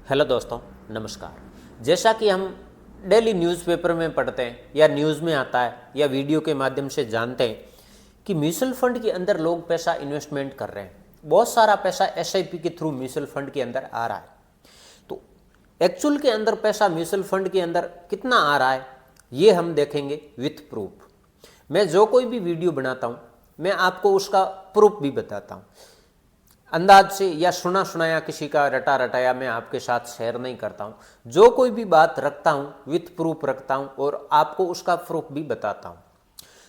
Hello दोस्तों, नमस्कार। जैसा कि हम डेली न्यूज़पेपर में पढ़ते हैं या न्यूज़ में आता है या वीडियो के माध्यम से जानते हैं कि म्यूचुअल फंड के अंदर लोग पैसा इन्वेस्टमेंट कर रहे हैं। बहुत सारा पैसा एसआईपी के थ्रू म्यूचुअल फंड के अंदर आ रहा है। तो एक्चुअल के अंदर पैसा म्यूचुअल फंड के अंदर कितना आ रहा है, ये हम देखेंगे विथ प्रूफ। मैं जो कोई भी वीडियो बनाता हूँ मैं आपको उसका प्रूफ भी बताता हूँ। अंदाज से या सुना सुनाया किसी का रटा रटाया मैं आपके साथ शेयर नहीं करता हूँ। जो कोई भी बात रखता हूँ विथ प्रूफ रखता हूँ और आपको उसका प्रूफ भी बताता हूँ।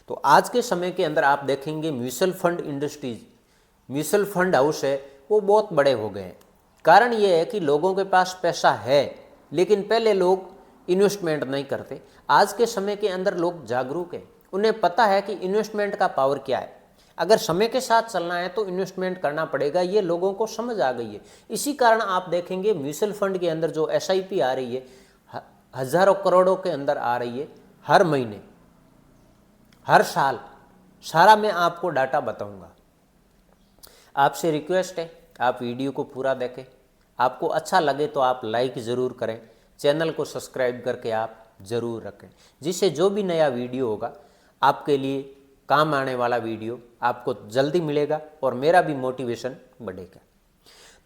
तो आज के समय के अंदर आप देखेंगे mutual fund industries, mutual fund house है, वो बहुत बड़े हो गए हैं। कारण ये है कि लोगों के पास पैसा है, लेकिन पहले लोग इन्वेस्टमेंट नहीं करते। आज के समय के अंदर लोग जागरूक हैं, उन्हें पता है कि इन्वेस्टमेंट का पावर क्या है। अगर समय के साथ चलना है तो इन्वेस्टमेंट करना पड़ेगा, ये लोगों को समझ आ गई है। इसी कारण आप देखेंगे म्यूचुअल फंड के अंदर जो एसआईपी आ रही है, हजारों करोड़ों के अंदर आ रही है हर महीने, हर साल। सारा मैं आपको डाटा बताऊंगा। आपसे रिक्वेस्ट है आप वीडियो को पूरा देखें। आपको अच्छा लगे तो आप लाइक ज़रूर करें, चैनल को सब्सक्राइब करके आप ज़रूर रखें, जिससे जो भी नया वीडियो होगा आपके लिए काम आने वाला वीडियो आपको जल्दी मिलेगा और मेरा भी मोटिवेशन बढ़ेगा।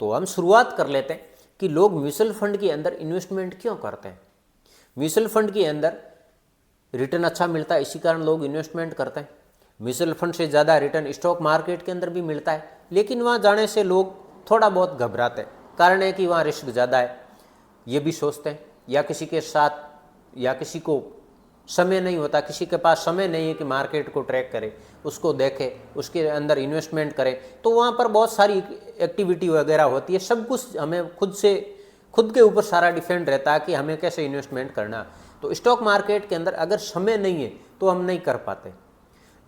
तो हम शुरुआत कर लेते हैं कि लोग म्यूचुअल फंड के अंदर इन्वेस्टमेंट क्यों करते हैं। म्यूचुअल फंड के अंदर रिटर्न अच्छा मिलता है, इसी कारण लोग इन्वेस्टमेंट करते हैं। म्यूचुअल फंड से ज़्यादा रिटर्न स्टॉक मार्केट के अंदर भी मिलता है, लेकिन वहाँ जाने से लोग थोड़ा बहुत घबराते हैं। कारण है कि वहाँ रिस्क ज़्यादा है, ये भी सोचते हैं, या किसी के साथ या किसी को समय नहीं होता, किसी के पास समय नहीं है कि मार्केट को ट्रैक करे, उसको देखे, उसके अंदर इन्वेस्टमेंट करे। तो वहाँ पर बहुत सारी एक्टिविटी वगैरह होती है। सब कुछ हमें खुद के ऊपर सारा डिपेंड रहता है कि हमें कैसे इन्वेस्टमेंट करना। तो स्टॉक मार्केट के अंदर अगर समय नहीं है तो हम नहीं कर पाते,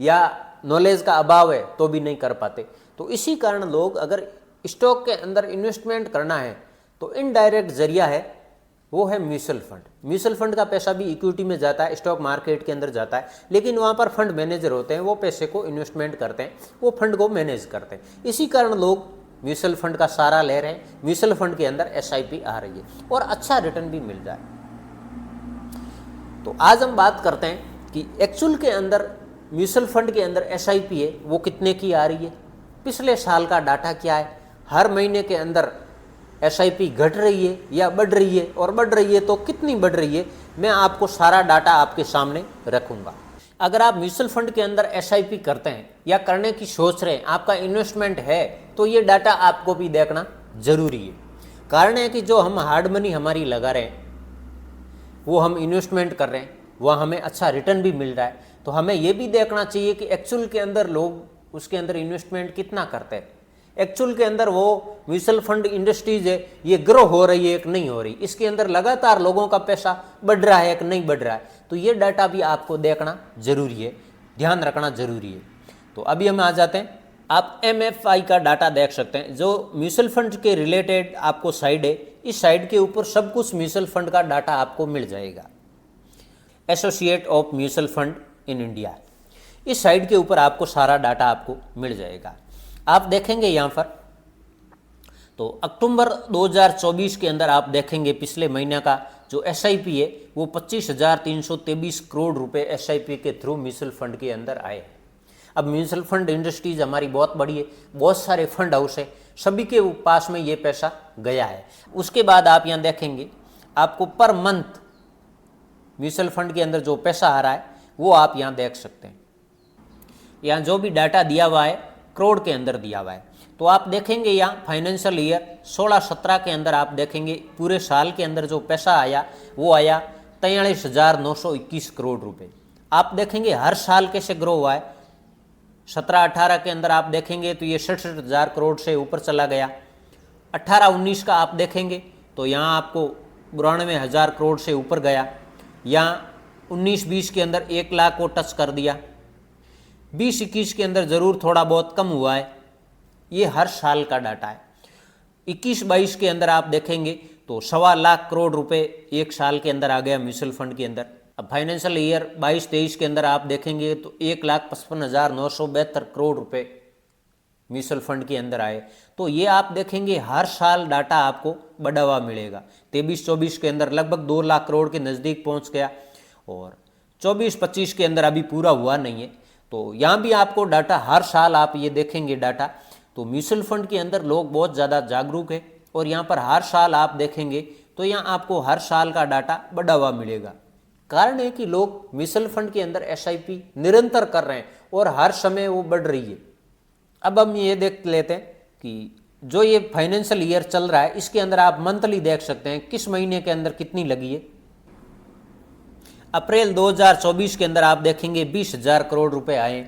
या नॉलेज का अभाव है तो भी नहीं कर पाते। तो इसी कारण लोग अगर स्टॉक के अंदर इन्वेस्टमेंट करना है तो इनडायरेक्ट जरिया है, वो है म्यूचुअल फंड। म्यूचुअल फंड का पैसा भी इक्विटी में जाता है, स्टॉक मार्केट के अंदर जाता है, लेकिन वहाँ पर फंड मैनेजर होते हैं, वो पैसे को इन्वेस्टमेंट करते हैं, वो फंड को मैनेज करते हैं। इसी कारण लोग म्यूचुअल फंड का सहारा ले रहे हैं। म्यूचुअल फंड के अंदर एसआईपी आ रही है और अच्छा रिटर्न भी मिल जाए। तो आज हम बात करते हैं कि एक्चुअल के अंदर म्यूचुअल फंड के अंदर एसआईपी है वो कितने की आ रही है, पिछले साल का डाटा क्या है, हर महीने के अंदर एसआईपी घट रही है या बढ़ रही है, और बढ़ रही है तो कितनी बढ़ रही है, मैं आपको सारा डाटा आपके सामने रखूंगा। अगर आप म्यूचुअल फंड के अंदर एसआईपी करते हैं या करने की सोच रहे हैं, आपका इन्वेस्टमेंट है, तो ये डाटा आपको भी देखना जरूरी है। कारण है कि जो हम हार्ड मनी हमारी लगा रहे हैं, वो हम इन्वेस्टमेंट कर रहे हैं, वह हमें अच्छा रिटर्न भी मिल रहा है, तो हमें ये भी देखना चाहिए कि एक्चुअल के अंदर लोग उसके अंदर इन्वेस्टमेंट कितना करते हैं। एक्चुअल के अंदर वो म्यूचुअल फंड इंडस्ट्रीज है, ये ग्रो हो रही है कि नहीं हो रही, इसके अंदर लगातार लोगों का पैसा बढ़ रहा है कि नहीं बढ़ रहा है, तो ये डाटा भी आपको देखना जरूरी है, ध्यान रखना जरूरी है। तो अभी हम आ जाते हैं, आप एमएफआई का डाटा देख सकते हैं, जो म्यूचुअल फंड के रिलेटेड आपको साइड है। इस साइड के ऊपर सब कुछ म्यूचुअल फंड का डाटा आपको मिल जाएगा। Associate of mutual fund in India, इस साइड के ऊपर आपको सारा डाटा आपको मिल जाएगा। आप देखेंगे यहाँ पर, तो अक्टूबर 2024 के अंदर आप देखेंगे पिछले महीने का जो एसआईपी है वो 25,323 करोड़ रुपए एसआईपी के थ्रू म्यूचुअल फंड के अंदर आए। अब म्यूचुअल फंड इंडस्ट्रीज हमारी बहुत बड़ी है, बहुत सारे फंड हाउस है, सभी के पास में ये पैसा गया है। उसके बाद आप यहाँ देखेंगे आपको पर मंथ म्यूचुअल फंड के अंदर जो पैसा आ रहा है वो आप यहाँ देख सकते हैं। यहाँ जो भी डाटा दिया हुआ है करोड़ के अंदर दिया हुआ है। तो आप देखेंगे यहाँ फाइनेंशियल ईयर 16-17 के अंदर आप देखेंगे पूरे साल के अंदर जो पैसा आया वो आया 43,921 करोड़ रुपए। आप देखेंगे हर साल कैसे ग्रो हुआ है। 17-18 के अंदर आप देखेंगे तो ये 67,000 करोड़ से ऊपर चला गया। 18-19 का आप देखेंगे तो यहाँ आपको 92,000 करोड़ से ऊपर गया। यहाँ 19-20 के अंदर 1 लाख को टच कर दिया। 20-21 के अंदर ज़रूर थोड़ा बहुत कम हुआ है, ये हर साल का डाटा है। 21-22 के अंदर आप देखेंगे तो 1.25 लाख करोड़ रुपए एक साल के अंदर आ गया म्यूचुअल फंड के अंदर। अब फाइनेंशियल ईयर 22-23 के अंदर आप देखेंगे तो 1,55,972 करोड़ रुपए म्यूचुअल फंड के अंदर आए, तो ये आप देखेंगे हर साल डाटा आपको बढ़ा हुआ मिलेगा। 23-24 के अंदर लगभग 2 लाख करोड़ के नज़दीक पहुंच गया, और 24-25 के अंदर अभी पूरा हुआ नहीं है। तो यहाँ भी आपको डाटा हर साल आप ये देखेंगे डाटा, तो म्यूचुअल फंड के अंदर लोग बहुत ज़्यादा जागरूक है, और यहाँ पर हर साल आप देखेंगे तो यहाँ आपको हर साल का डाटा बढ़ा हुआ मिलेगा। कारण है कि लोग म्यूचुअल फंड के अंदर SIP निरंतर कर रहे हैं और हर समय वो बढ़ रही है। अब हम ये देख लेते हैं कि जो ये फाइनेंशियल ईयर चल रहा है इसके अंदर आप मंथली देख सकते हैं किस महीने के अंदर कितनी लगी है। अप्रैल 2024 के अंदर आप देखेंगे 20,000 करोड़ रुपए आए।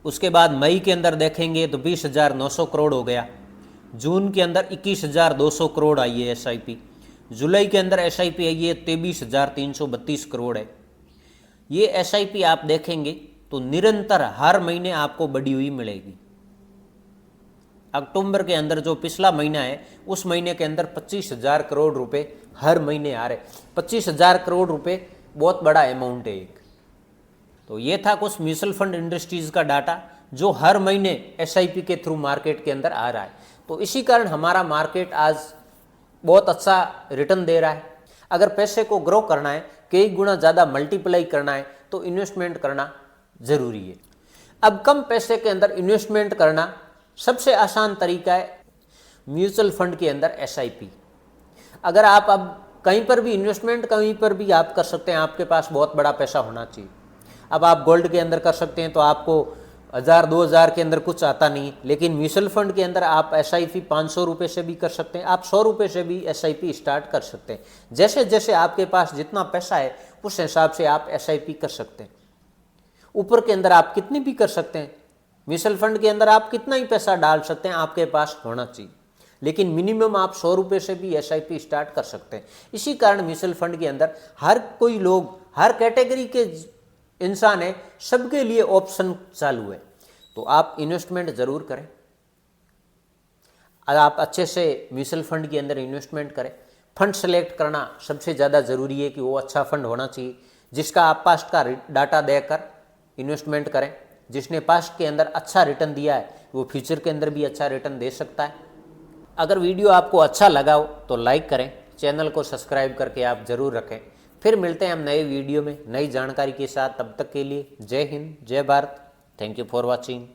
उसके बाद मई के अंदर देखेंगे तो 20,900 करोड़ हो गया। जून के अंदर 21,200 करोड़ आई है SIP। जुलाई के अंदर SIP आई है 23,332 करोड़ है। ये SIP आप देखेंगे तो निरंतर हर महीने आपको बढ़ी हुई मिलेगी। अक्टूबर के अंदर जो पिछला महीना है उस महीने के अंदर 25,000 करोड़ रुपए हर महीने आ रहे। 25,000 करोड़ रुपए बहुत बड़ा अमाउंट है एक। तो ये था कुछ म्यूचुअल फंड इंडस्ट्रीज का डाटा जो हर महीने SIP के थ्रू मार्केट के अंदर आ रहा है। तो इसी कारण हमारा मार्केट आज बहुत अच्छा रिटर्न दे रहा है। अगर पैसे को ग्रो करना है, कई गुना ज़्यादा मल्टीप्लाई करना है, तो इन्वेस्टमेंट करना ज़रूरी है। अब कम पैसे के अंदर इन्वेस्टमेंट करना सबसे आसान तरीका है म्यूचुअल फंड के अंदर SIP। अगर आप अब कहीं पर भी इन्वेस्टमेंट कहीं पर भी आप कर सकते हैं, आपके पास बहुत बड़ा पैसा होना चाहिए। अब आप गोल्ड के अंदर कर सकते हैं तो आपको 1,000-2,000 के अंदर कुछ आता नहीं, लेकिन म्यूचुअल फंड के अंदर आप SIP 500 रुपये से भी कर सकते हैं, आप 100 रुपये से भी SIP स्टार्ट कर सकते हैं। जैसे जैसे आपके पास जितना पैसा है उस हिसाब से आप SIP कर सकते हैं। ऊपर के अंदर आप कितनी भी कर सकते हैं, म्यूचुअल फंड के अंदर आप कितना ही पैसा डाल सकते हैं, आपके पास होना चाहिए, लेकिन मिनिमम आप 100 रुपये से भी SIP स्टार्ट कर सकते हैं। इसी कारण म्यूचुअल फंड के अंदर हर कोई लोग, हर कैटेगरी के इंसान है, सबके लिए ऑप्शन चालू है। तो आप इन्वेस्टमेंट ज़रूर करें। आप अच्छे से म्यूचुअल फंड के अंदर इन्वेस्टमेंट करें। फंड सेलेक्ट करना सबसे ज़्यादा ज़रूरी है कि वो अच्छा फंड होना चाहिए जिसका आप पास्ट का डाटा देकर इन्वेस्टमेंट करें। जिसने पास्ट के अंदर अच्छा रिटर्न दिया है वो फ्यूचर के अंदर भी अच्छा रिटर्न दे सकता है। अगर वीडियो आपको अच्छा लगा हो तो लाइक करें, चैनल को सब्सक्राइब करके आप ज़रूर रखें। फिर मिलते हैं हम नए वीडियो में नई जानकारी के साथ। तब तक के लिए जय हिंद, जय Bharat. Thank you for watching.